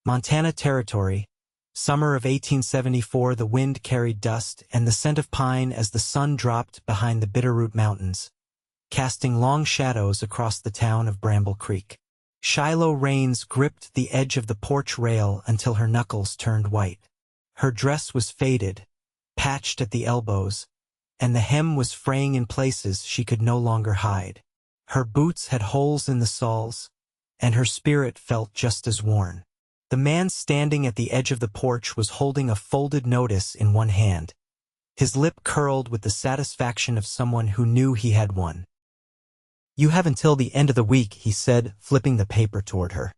Montana Territory. Summer of 1874. The wind carried dust and the scent of pine as the sun dropped behind the Bitterroot Mountains, casting long shadows across the town of Bramble Creek. Shiloh Raines gripped the edge of the porch rail until her knuckles turned white. Her dress was faded, patched at the elbows, and the hem was fraying in places she could no longer hide. Her boots had holes in the soles, and her spirit felt just as worn. The man standing at the edge of the porch was holding a folded notice in one hand. His lip curled with the satisfaction of someone who knew he had won. "You have until the end of the week," he said, flipping the paper toward her.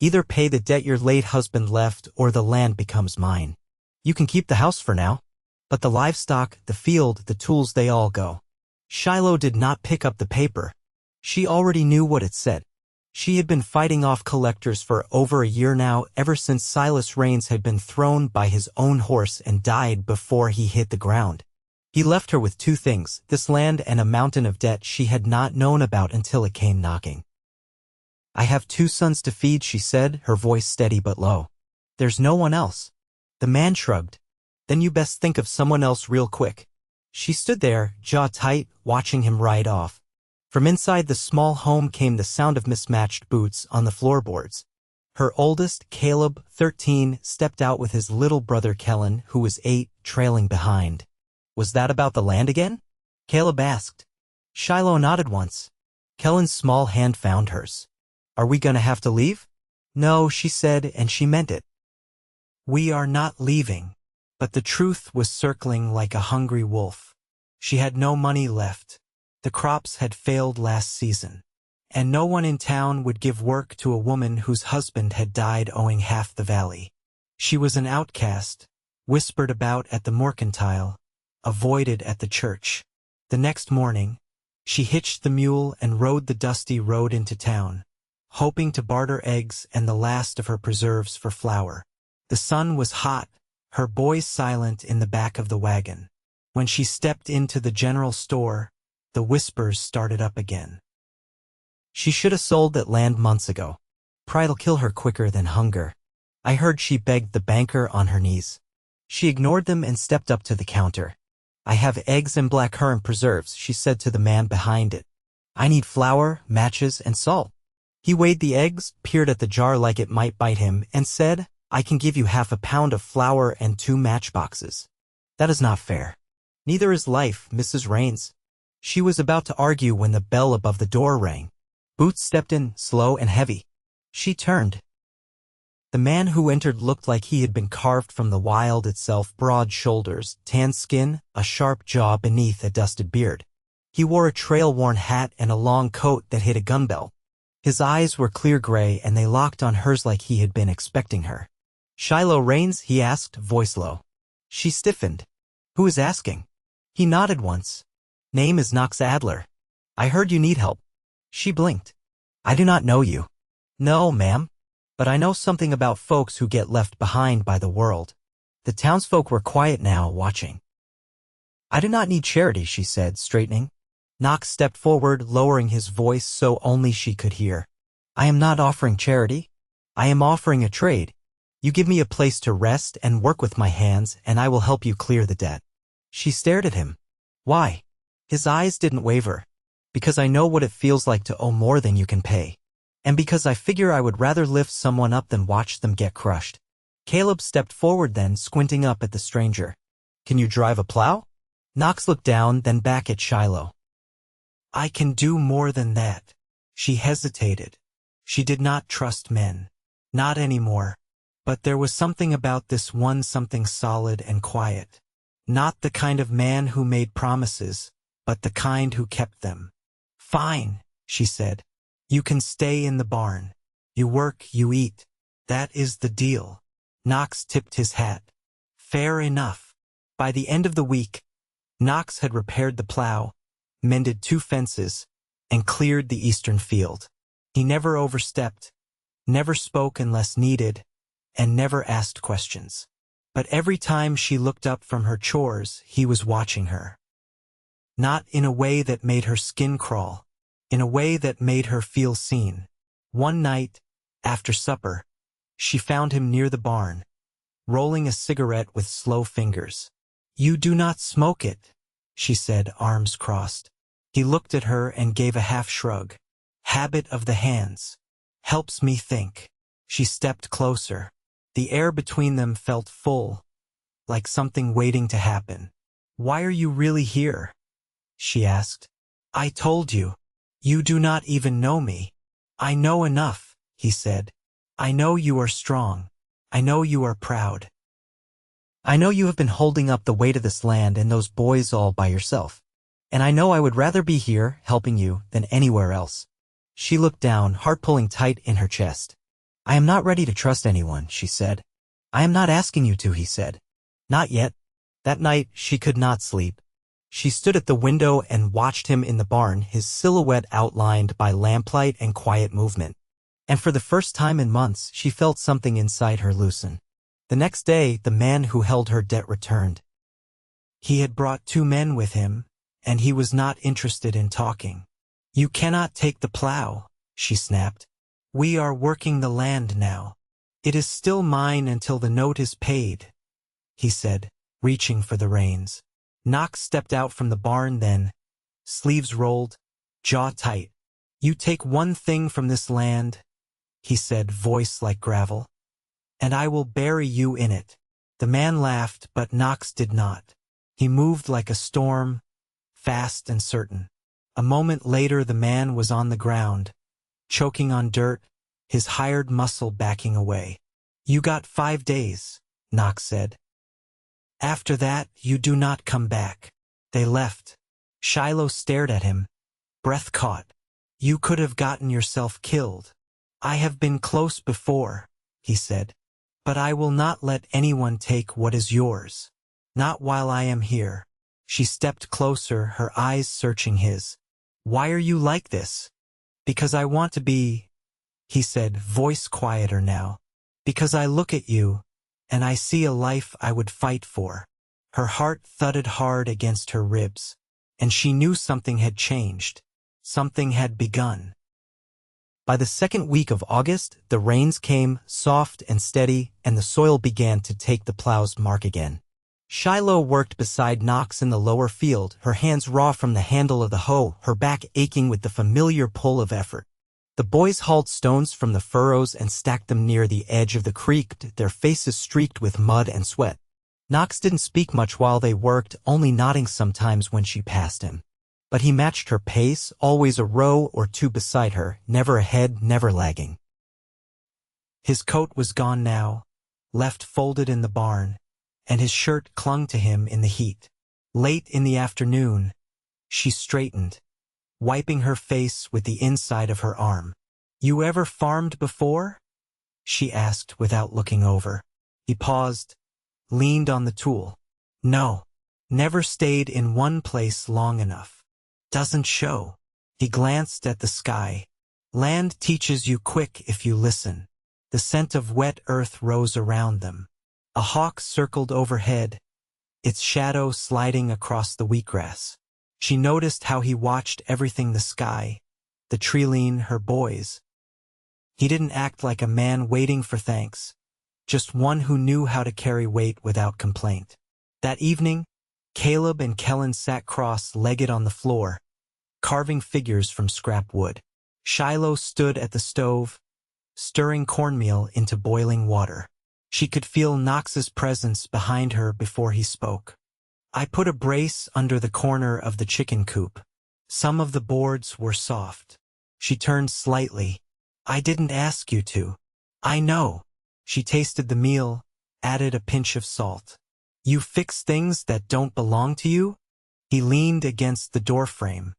"Either pay the debt your late husband left or the land becomes mine. You can keep the house for now, but the livestock, the field, the tools, they all go." Shiloh did not pick up the paper. She already knew what it said. She had been fighting off collectors for over a year now, ever since Silas Raines had been thrown by his own horse and died before he hit the ground. He left her with two things, this land and a mountain of debt she had not known about until it came knocking. "I have 2 sons to feed," she said, her voice steady but low. "There's no one else." The man shrugged. "Then you best think of someone else real quick." She stood there, jaw tight, watching him ride off. From inside the small home came the sound of mismatched boots on the floorboards. Her oldest, Caleb, 13, stepped out with his little brother Kellen, who was 8, trailing behind. "Was that about the land again?" Caleb asked. Shiloh nodded once. Kellen's small hand found hers. "Are we gonna have to leave?" "No," she said, and she meant it. "We are not leaving." But the truth was circling like a hungry wolf. She had no money left. The crops had failed last season. And no one in town would give work to a woman whose husband had died owing half the valley. She was an outcast, whispered about at the mercantile, avoided at the church. The next morning, she hitched the mule and rode the dusty road into town, hoping to barter eggs and the last of her preserves for flour. The sun was hot, her boys silent in the back of the wagon. When she stepped into the general store, the whispers started up again. She should have sold that land months ago. Pride'll kill her quicker than hunger. I heard she begged the banker on her knees. She ignored them and stepped up to the counter. "I have eggs and blackcurrant preserves," she said to the man behind it. "I need flour, matches, and salt." He weighed the eggs, peered at the jar like it might bite him, and said, "I can give you half a pound of flour and 2 matchboxes." "That is not fair." "Neither is life, Mrs. Raines." She was about to argue when the bell above the door rang. Boots stepped in, slow and heavy. She turned. The man who entered looked like he had been carved from the wild itself, broad shoulders, tan skin, a sharp jaw beneath a dusted beard. He wore a trail-worn hat and a long coat that hid a gun belt. His eyes were clear gray and they locked on hers like he had been expecting her. "Shiloh Raines?" he asked, voice low. She stiffened. "Who is asking?" He nodded once. "Name is Knox Adler. I heard you need help." She blinked. "I do not know you." "No, ma'am. But I know something about folks who get left behind by the world." The townsfolk were quiet now, watching. "I do not need charity," she said, straightening. Knox stepped forward, lowering his voice so only she could hear. "I am not offering charity. I am offering a trade. You give me a place to rest and work with my hands, and I will help you clear the debt." She stared at him. "Why?" His eyes didn't waver. "Because I know what it feels like to owe more than you can pay. And because I figure I would rather lift someone up than watch them get crushed." Caleb stepped forward then, squinting up at the stranger. "Can you drive a plow?" Knox looked down, then back at Shiloh. "I can do more than that." She hesitated. She did not trust men. Not anymore. But there was something about this one, something solid and quiet. Not the kind of man who made promises, but the kind who kept them. "Fine," she said. "You can stay in the barn. You work, you eat. That is the deal." Knox tipped his hat. "Fair enough." By the end of the week, Knox had repaired the plow, mended 2 fences, and cleared the eastern field. He never overstepped, never spoke unless needed, and never asked questions. But every time she looked up from her chores, he was watching her. Not in a way that made her skin crawl, in a way that made her feel seen. One night, after supper, She found him near the barn, rolling a cigarette with slow fingers. "You do not smoke it," she said, arms crossed. He looked at her and gave a half shrug. "Habit of the hands. Helps me think." She stepped closer. The air between them felt full, like something waiting to happen. "Why are you really here?" she asked. "I told you. You do not even know me." "I know enough," he said. "I know you are strong. I know you are proud. I know you have been holding up the weight of this land and those boys all by yourself. And I know I would rather be here, helping you, than anywhere else." She looked down, heart pulling tight in her chest. "I am not ready to trust anyone," she said. "I am not asking you to," he said. "Not yet." That night, she could not sleep. She stood at the window and watched him in the barn, his silhouette outlined by lamplight and quiet movement. And for the first time in months, she felt something inside her loosen. The next day, the man who held her debt returned. He had brought 2 men with him, and he was not interested in talking. "You cannot take the plow," she snapped. "We are working the land now. It is still mine until the note is paid," he said, reaching for the reins. Knox stepped out from the barn then, sleeves rolled, jaw tight. "You take one thing from this land," he said, voice like gravel, "and I will bury you in it." The man laughed, but Knox did not. He moved like a storm, fast and certain. A moment later the man was on the ground, choking on dirt, his hired muscle backing away. "You got 5 days," Knox said. "After that, you do not come back." They left. Shiloh stared at him, breath caught. "You could have gotten yourself killed." "I have been close before," he said. "But I will not let anyone take what is yours. Not while I am here." She stepped closer, her eyes searching his. "Why are you like this?" "Because I want to be," he said, voice quieter now. "Because I look at you, and I see a life I would fight for." Her heart thudded hard against her ribs, and she knew something had changed. Something had begun. By the second week of August, the rains came, soft and steady, and the soil began to take the plow's mark again. Shiloh worked beside Knox in the lower field, her hands raw from the handle of the hoe, her back aching with the familiar pull of effort. The boys hauled stones from the furrows and stacked them near the edge of the creek, their faces streaked with mud and sweat. Knox didn't speak much while they worked, only nodding sometimes when she passed him. But he matched her pace, always a row or 2 beside her, never ahead, never lagging. His coat was gone now, left folded in the barn, and his shirt clung to him in the heat. Late in the afternoon, she straightened, wiping her face with the inside of her arm. "You ever farmed before?" she asked without looking over. He paused, leaned on the tool. "No. Never stayed in one place long enough. Doesn't show." He glanced at the sky. "Land teaches you quick if you listen." The scent of wet earth rose around them. A hawk circled overhead, its shadow sliding across the wheatgrass. She noticed how he watched everything: the sky, the treeline, her boys. He didn't act like a man waiting for thanks, just one who knew how to carry weight without complaint. That evening, Caleb and Kellen sat cross-legged on the floor, carving figures from scrap wood. Shiloh stood at the stove, stirring cornmeal into boiling water. She could feel Knox's presence behind her before he spoke. "I put a brace under the corner of the chicken coop. Some of the boards were soft." She turned slightly. "I didn't ask you to." "I know." She tasted the meal, added a pinch of salt. "You fix things that don't belong to you?" He leaned against the doorframe.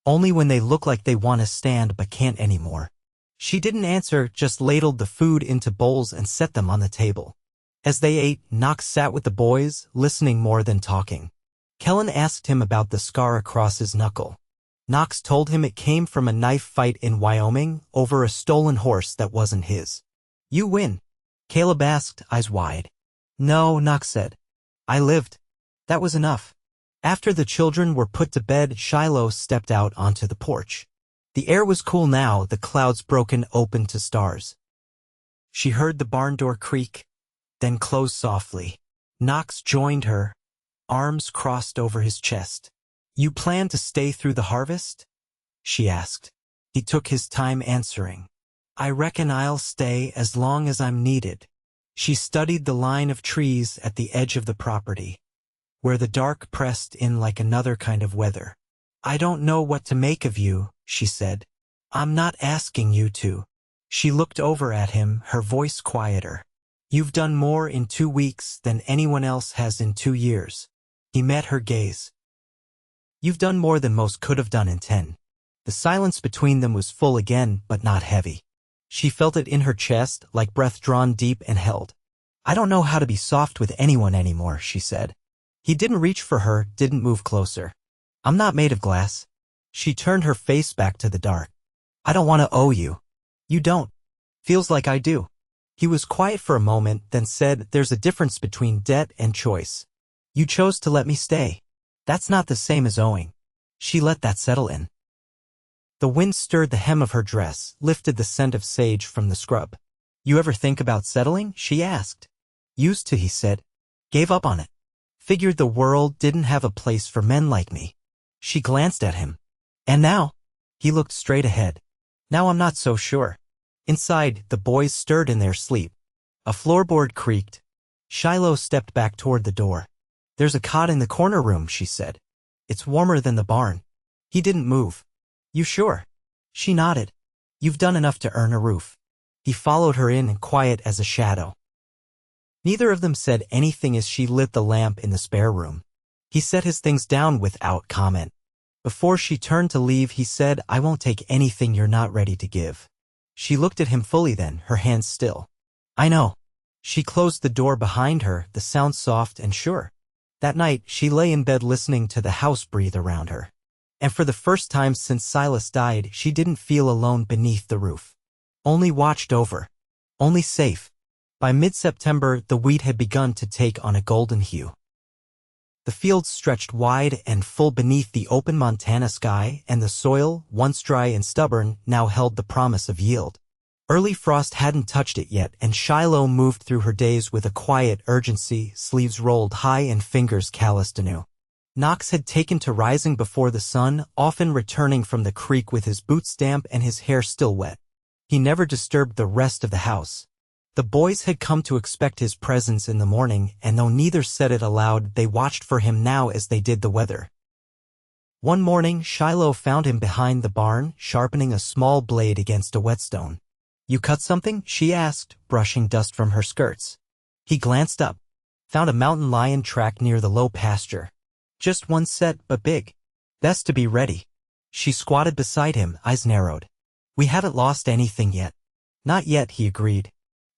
"Only when they look like they want to stand but can't anymore." She didn't answer, just ladled the food into bowls and set them on the table. As they ate, Knox sat with the boys, listening more than talking. Kellen asked him about the scar across his knuckle. Knox told him it came from a knife fight in Wyoming over a stolen horse that wasn't his. "You win?" Caleb asked, eyes wide. "No," Knox said. "I lived. That was enough." After the children were put to bed, Shiloh stepped out onto the porch. The air was cool now, the clouds broken open to stars. She heard the barn door creak, then close softly. Knox joined her, arms crossed over his chest. "You plan to stay through the harvest?" she asked. He took his time answering. "I reckon I'll stay as long as I'm needed." She studied the line of trees at the edge of the property, where the dark pressed in like another kind of weather. "I don't know what to make of you," she said. "I'm not asking you to." She looked over at him, her voice quieter. "You've done more in 2 weeks than anyone else has in 2 years. He met her gaze. "You've done more than most could have done in 10. The silence between them was full again, but not heavy. She felt it in her chest, like breath drawn deep and held. "I don't know how to be soft with anyone anymore," she said. He didn't reach for her, didn't move closer. "I'm not made of glass." She turned her face back to the dark. "I don't want to owe you." "You don't. Feels like I do." He was quiet for a moment, then said, "There's a difference between debt and choice. You chose to let me stay. That's not the same as owing." She let that settle in. The wind stirred the hem of her dress, lifted the scent of sage from the scrub. "You ever think about settling?" she asked. "Used to," he said. "Gave up on it. Figured the world didn't have a place for men like me." She glanced at him. "And now?" He looked straight ahead. "Now I'm not so sure." Inside, the boys stirred in their sleep. A floorboard creaked. Shiloh stepped back toward the door. "There's a cot in the corner room," she said. "It's warmer than the barn." He didn't move. "You sure?" She nodded. "You've done enough to earn a roof." He followed her in, quiet as a shadow. Neither of them said anything as she lit the lamp in the spare room. He set his things down without comment. Before she turned to leave, he said, "I won't take anything you're not ready to give." She looked at him fully then, her hands still. "I know." She closed the door behind her, the sound soft and sure. That night, she lay in bed listening to the house breathe around her. And for the first time since Silas died, she didn't feel alone beneath the roof. Only watched over. Only safe. By mid-September, the wheat had begun to take on a golden hue. The fields stretched wide and full beneath the open Montana sky, and the soil, once dry and stubborn, now held the promise of yield. Early frost hadn't touched it yet, and Shiloh moved through her days with a quiet urgency, sleeves rolled high and fingers calloused anew. Knox had taken to rising before the sun, often returning from the creek with his boots damp and his hair still wet. He never disturbed the rest of the house. The boys had come to expect his presence in the morning, and though neither said it aloud, they watched for him now as they did the weather. One morning, Shiloh found him behind the barn, sharpening a small blade against a whetstone. "You cut something?" she asked, brushing dust from her skirts. He glanced up. Found a mountain lion track near the low pasture. Just one set, but big. Best to be ready. She squatted beside him, eyes narrowed. "We haven't lost anything yet." "Not yet," he agreed.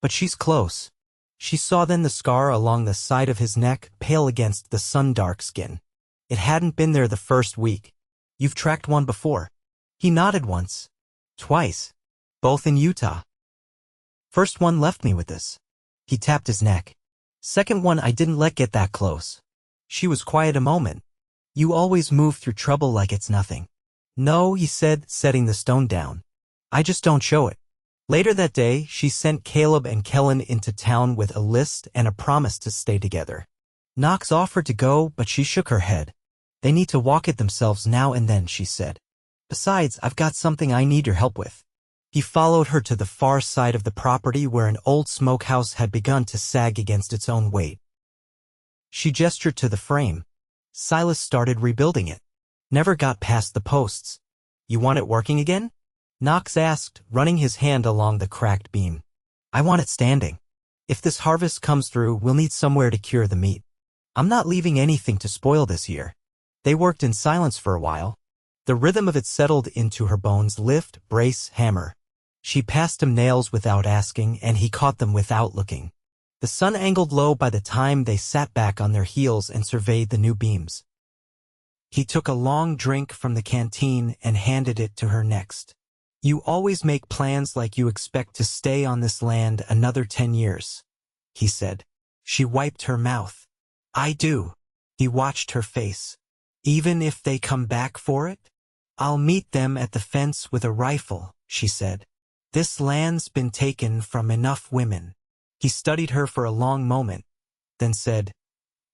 "But she's close." She saw then the scar along the side of his neck, pale against the sun-dark skin. It hadn't been there the first week. "You've tracked one before." He nodded once. "Twice. Both in Utah. First one left me with this." He tapped his neck. "Second one I didn't let get that close." She was quiet a moment. "You always move through trouble like it's nothing." "No," he said, setting the stone down. "I just don't show it." Later that day, she sent Caleb and Kellen into town with a list and a promise to stay together. Knox offered to go, but she shook her head. "They need to walk it themselves now and then," she said. "Besides, I've got something I need your help with." He followed her to the far side of the property where an old smokehouse had begun to sag against its own weight. She gestured to the frame. Silas started rebuilding it. Never got past the posts. "You want it working again?" Knox asked, running his hand along the cracked beam. "I want it standing. If this harvest comes through, we'll need somewhere to cure the meat. I'm not leaving anything to spoil this year." They worked in silence for a while. The rhythm of it settled into her bones: lift, brace, hammer. She passed him nails without asking, and he caught them without looking. The sun angled low by the time they sat back on their heels and surveyed the new beams. He took a long drink from the canteen and handed it to her next. "You always make plans like you expect to stay on this land another 10 years, he said. She wiped her mouth. "I do." He watched her face. "Even if they come back for it?" "I'll meet them at the fence with a rifle," she said. This land's been taken from enough women. He studied her for a long moment, then said,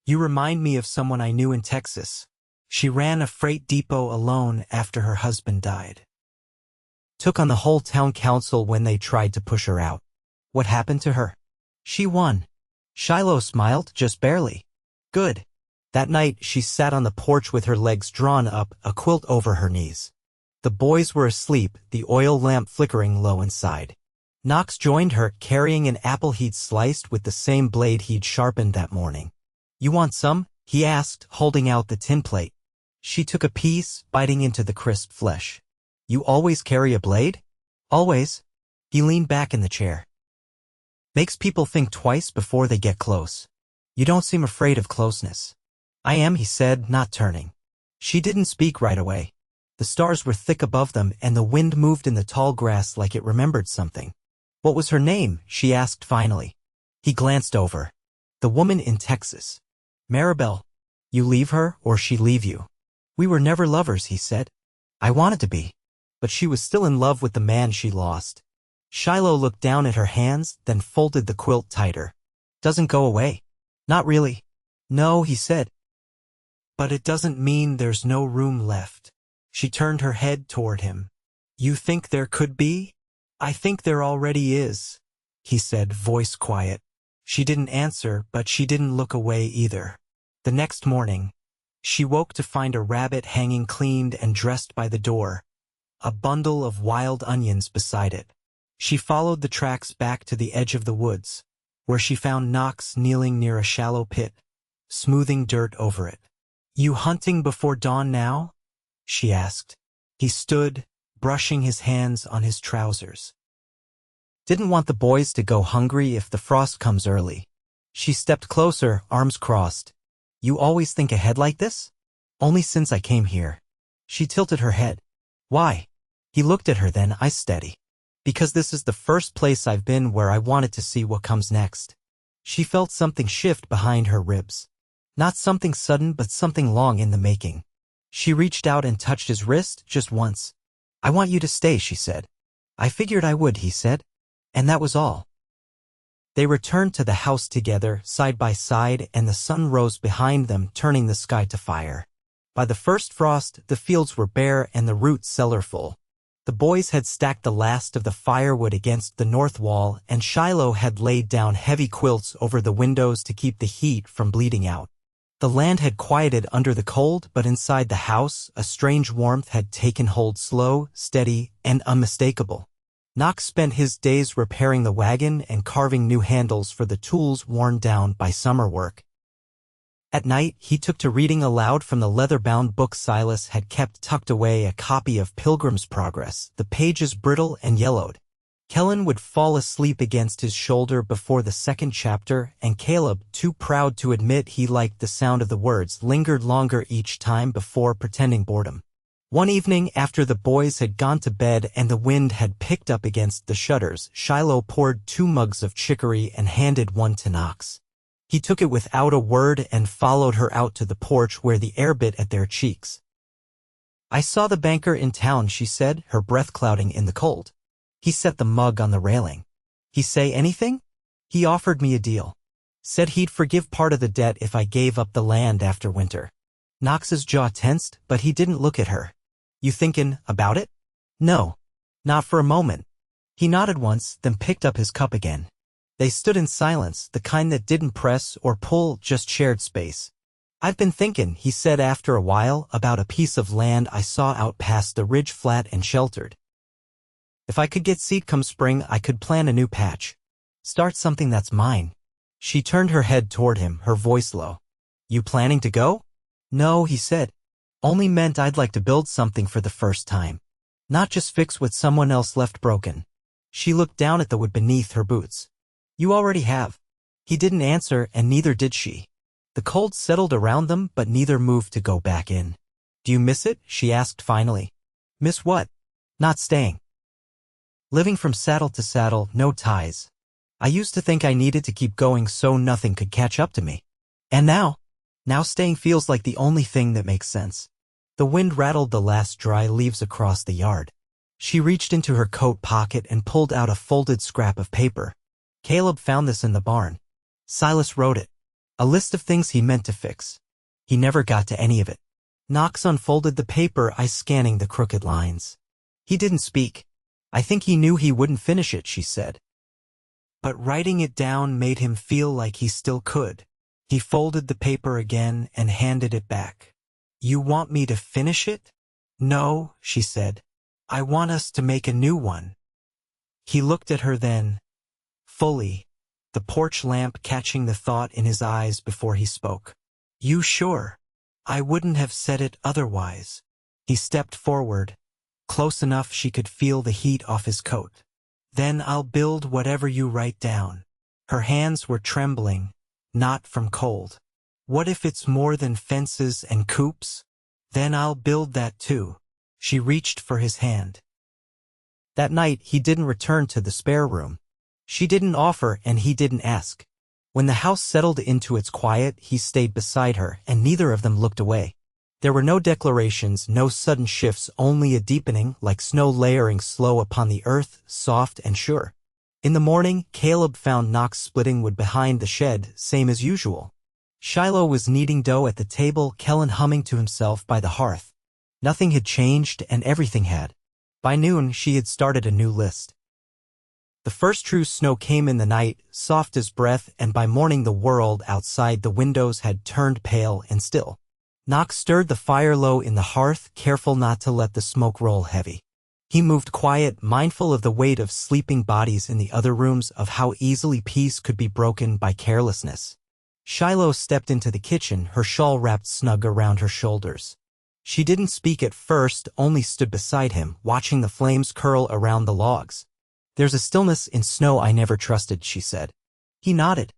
You remind me of someone I knew in Texas. She ran a freight depot alone after her husband died. Took on the whole town council when they tried to push her out. What happened to her? She won. Shiloh smiled, just barely. Good. That night, she sat on the porch with her legs drawn up, a quilt over her knees. The boys were asleep, the oil lamp flickering low inside. Knox joined her, carrying an apple he'd sliced with the same blade he'd sharpened that morning. You want some? He asked, holding out the tin plate. She took a piece, biting into the crisp flesh. You always carry a blade? Always. He leaned back in the chair. Makes people think twice before they get close. You don't seem afraid of closeness. I am, he said, not turning. She didn't speak right away. The stars were thick above them and the wind moved in the tall grass like it remembered something. What was her name? She asked finally. He glanced over. The woman in Texas. Maribel. You leave her or she leave you. We were never lovers, he said. I wanted to be. But she was still in love with the man she lost. Shiloh looked down at her hands, then folded the quilt tighter. Doesn't go away. Not really. No, he said. But it doesn't mean there's no room left. She turned her head toward him. You think there could be? I think there already is, he said, voice quiet. She didn't answer, but she didn't look away either. The next morning, she woke to find a rabbit hanging cleaned and dressed by the door, a bundle of wild onions beside it. She followed the tracks back to the edge of the woods, where she found Knox kneeling near a shallow pit, smoothing dirt over it. You hunting before dawn now? She asked. He stood, brushing his hands on his trousers. Didn't want the boys to go hungry if the frost comes early. She stepped closer, arms crossed. You always think ahead like this? Only since I came here. She tilted her head. Why? He looked at her then, eyes steady. Because this is the first place I've been where I wanted to see what comes next. She felt something shift behind her ribs. Not something sudden, but something long in the making. She reached out and touched his wrist just once. I want you to stay, she said. I figured I would, he said. And that was all. They returned to the house together, side by side, and the sun rose behind them, turning the sky to fire. By the first frost, the fields were bare and the root cellar full. The boys had stacked the last of the firewood against the north wall, and Shiloh had laid down heavy quilts over the windows to keep the heat from bleeding out. The land had quieted under the cold, but inside the house, a strange warmth had taken hold, slow, steady, and unmistakable. Knox spent his days repairing the wagon and carving new handles for the tools worn down by summer work. At night, he took to reading aloud from the leather-bound book Silas had kept tucked away, a copy of Pilgrim's Progress, the pages brittle and yellowed. Kellen would fall asleep against his shoulder before the second chapter, and Caleb, too proud to admit he liked the sound of the words, lingered longer each time before pretending boredom. One evening, after the boys had gone to bed and the wind had picked up against the shutters, Shiloh poured 2 mugs of chicory and handed one to Knox. He took it without a word and followed her out to the porch where the air bit at their cheeks. I saw the banker in town, she said, her breath clouding in the cold. He set the mug on the railing. He say anything? He offered me a deal. Said he'd forgive part of the debt if I gave up the land after winter. Knox's jaw tensed, but he didn't look at her. You thinkin' about it? No. Not for a moment. He nodded once, then picked up his cup again. They stood in silence, the kind that didn't press or pull, just shared space. I've been thinkin', he said after a while, about a piece of land I saw out past the ridge, flat and sheltered. If I could get seed come spring, I could plant a new patch. Start something that's mine. She turned her head toward him, her voice low. You planning to go? No, he said. Only meant I'd like to build something for the first time. Not just fix what someone else left broken. She looked down at the wood beneath her boots. You already have. He didn't answer, and neither did she. The cold settled around them, but neither moved to go back in. Do you miss it? She asked finally. Miss what? Not staying. Living from saddle to saddle, no ties. I used to think I needed to keep going so nothing could catch up to me. And now staying feels like the only thing that makes sense. The wind rattled the last dry leaves across the yard. She reached into her coat pocket and pulled out a folded scrap of paper. Caleb found this in the barn. Silas wrote it. A list of things he meant to fix. He never got to any of it. Knox unfolded the paper, eyes scanning the crooked lines. He didn't speak. I think he knew he wouldn't finish it, she said. But writing it down made him feel like he still could. He folded the paper again and handed it back. You want me to finish it? No, she said. I want us to make a new one. He looked at her then, fully, the porch lamp catching the thought in his eyes before he spoke. You sure? I wouldn't have said it otherwise. He stepped forward, close enough she could feel the heat off his coat. Then I'll build whatever you write down. Her hands were trembling, not from cold. What if it's more than fences and coops? Then I'll build that too. She reached for his hand. That night he didn't return to the spare room. She didn't offer and he didn't ask. When the house settled into its quiet, he stayed beside her, and neither of them looked away. There were no declarations, no sudden shifts, only a deepening, like snow layering slow upon the earth, soft and sure. In the morning, Caleb found Knox splitting wood behind the shed, same as usual. Shiloh was kneading dough at the table, Kellen humming to himself by the hearth. Nothing had changed, and everything had. By noon, she had started a new list. The first true snow came in the night, soft as breath, and by morning the world outside the windows had turned pale and still. Knox stirred the fire low in the hearth, careful not to let the smoke roll heavy. He moved quiet, mindful of the weight of sleeping bodies in the other rooms, of how easily peace could be broken by carelessness. Shiloh stepped into the kitchen, her shawl wrapped snug around her shoulders. She didn't speak at first, only stood beside him, watching the flames curl around the logs. There's a stillness in snow I never trusted, she said. He nodded.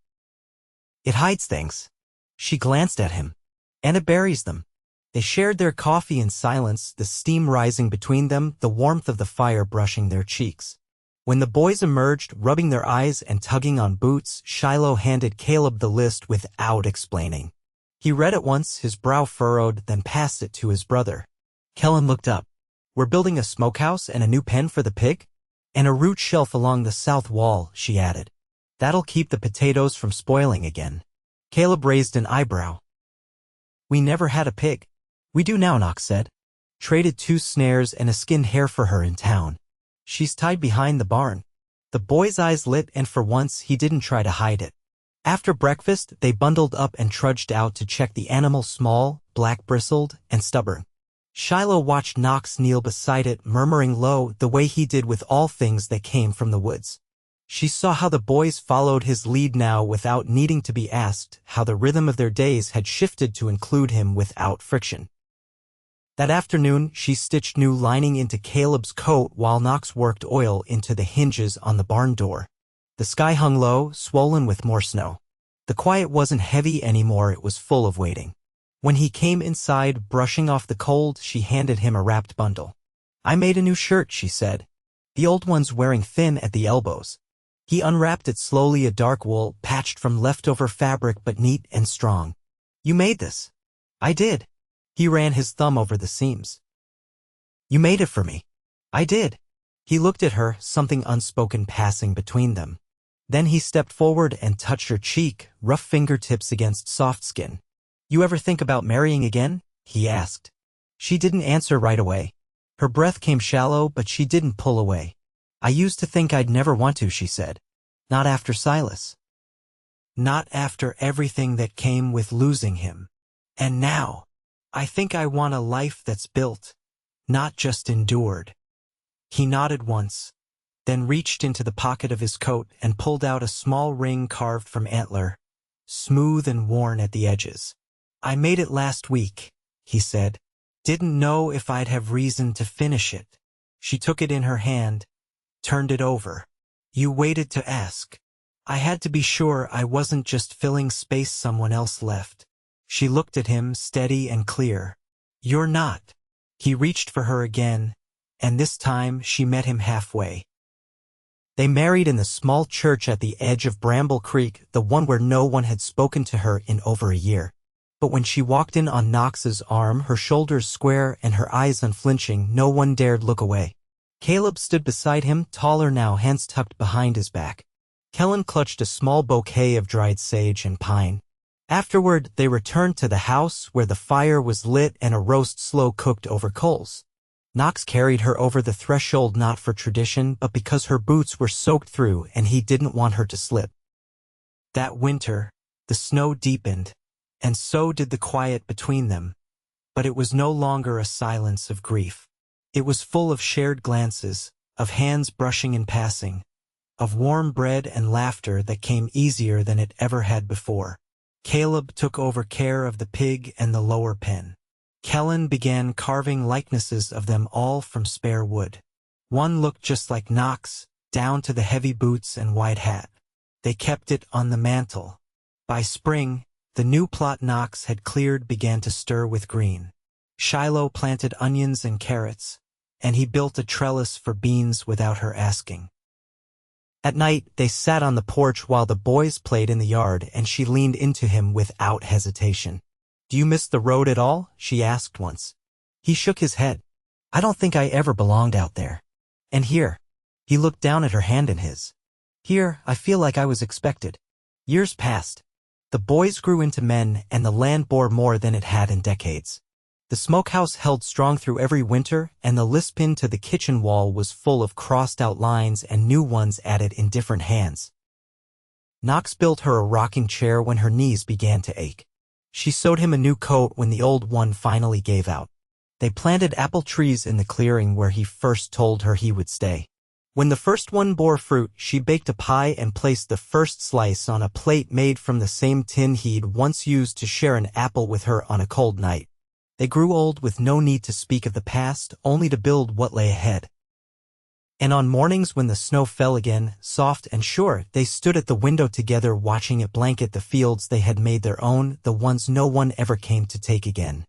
It hides things. She glanced at him. And it buries them. They shared their coffee in silence, the steam rising between them, the warmth of the fire brushing their cheeks. When the boys emerged, rubbing their eyes and tugging on boots, Shiloh handed Caleb the list without explaining. He read it once, his brow furrowed, then passed it to his brother. Kellen looked up. We're building a smokehouse and a new pen for the pig? And a root shelf along the south wall, she added. That'll keep the potatoes from spoiling again. Caleb raised an eyebrow. We never had a pig. We do now, Knox said. Traded 2 snares and a skinned hare for her in town. She's tied behind the barn. The boy's eyes lit, and for once he didn't try to hide it. After breakfast, they bundled up and trudged out to check the animal, small, black-bristled, and stubborn. Shiloh watched Knox kneel beside it, murmuring low, the way he did with all things that came from the woods. She saw how the boys followed his lead now without needing to be asked, how the rhythm of their days had shifted to include him without friction. That afternoon, she stitched new lining into Caleb's coat while Knox worked oil into the hinges on the barn door. The sky hung low, swollen with more snow. The quiet wasn't heavy anymore, it was full of waiting. When he came inside, brushing off the cold, she handed him a wrapped bundle. I made a new shirt, she said. The old one's wearing thin at the elbows. He unwrapped it slowly, a dark wool, patched from leftover fabric but neat and strong. You made this. I did. He ran his thumb over the seams. You made it for me. I did. He looked at her, something unspoken passing between them. Then he stepped forward and touched her cheek, rough fingertips against soft skin. You ever think about marrying again? He asked. She didn't answer right away. Her breath came shallow, but she didn't pull away. I used to think I'd never want to, she said. Not after Silas. Not after everything that came with losing him. And now, I think I want a life that's built, not just endured. He nodded once, then reached into the pocket of his coat and pulled out a small ring carved from antler, smooth and worn at the edges. I made it last week, he said. Didn't know if I'd have reason to finish it. She took it in her hand, turned it over. You waited to ask. I had to be sure I wasn't just filling space someone else left. She looked at him, steady and clear. You're not. He reached for her again, and this time she met him halfway. They married in the small church at the edge of Bramble Creek, the one where no one had spoken to her in over a year. But when she walked in on Knox's arm, her shoulders square and her eyes unflinching, no one dared look away. Caleb stood beside him, taller now, hands tucked behind his back. Kellen clutched a small bouquet of dried sage and pine. Afterward, they returned to the house where the fire was lit and a roast slow-cooked over coals. Knox carried her over the threshold not for tradition but because her boots were soaked through and he didn't want her to slip. That winter, the snow deepened, and so did the quiet between them. But it was no longer a silence of grief. It was full of shared glances, of hands brushing in passing, of warm bread and laughter that came easier than it ever had before. Caleb took over care of the pig and the lower pen. Kellen began carving likenesses of them all from spare wood. One looked just like Knox, down to the heavy boots and wide hat. They kept it on the mantel. By spring, the new plot Knox had cleared began to stir with green. Shiloh planted onions and carrots, and he built a trellis for beans without her asking. At night, they sat on the porch while the boys played in the yard, and she leaned into him without hesitation. "Do you miss the road at all?" she asked once. He shook his head. "I don't think I ever belonged out there. And here," he looked down at her hand in his. "Here, I feel like I was expected." Years passed. The boys grew into men, and the land bore more than it had in decades. The smokehouse held strong through every winter, and the lispin to the kitchen wall was full of crossed-out lines and new ones added in different hands. Knox built her a rocking chair when her knees began to ache. She sewed him a new coat when the old one finally gave out. They planted apple trees in the clearing where he first told her he would stay. When the first one bore fruit, she baked a pie and placed the first slice on a plate made from the same tin he'd once used to share an apple with her on a cold night. They grew old with no need to speak of the past, only to build what lay ahead. And on mornings when the snow fell again, soft and sure, they stood at the window together watching it blanket the fields they had made their own, the ones no one ever came to take again.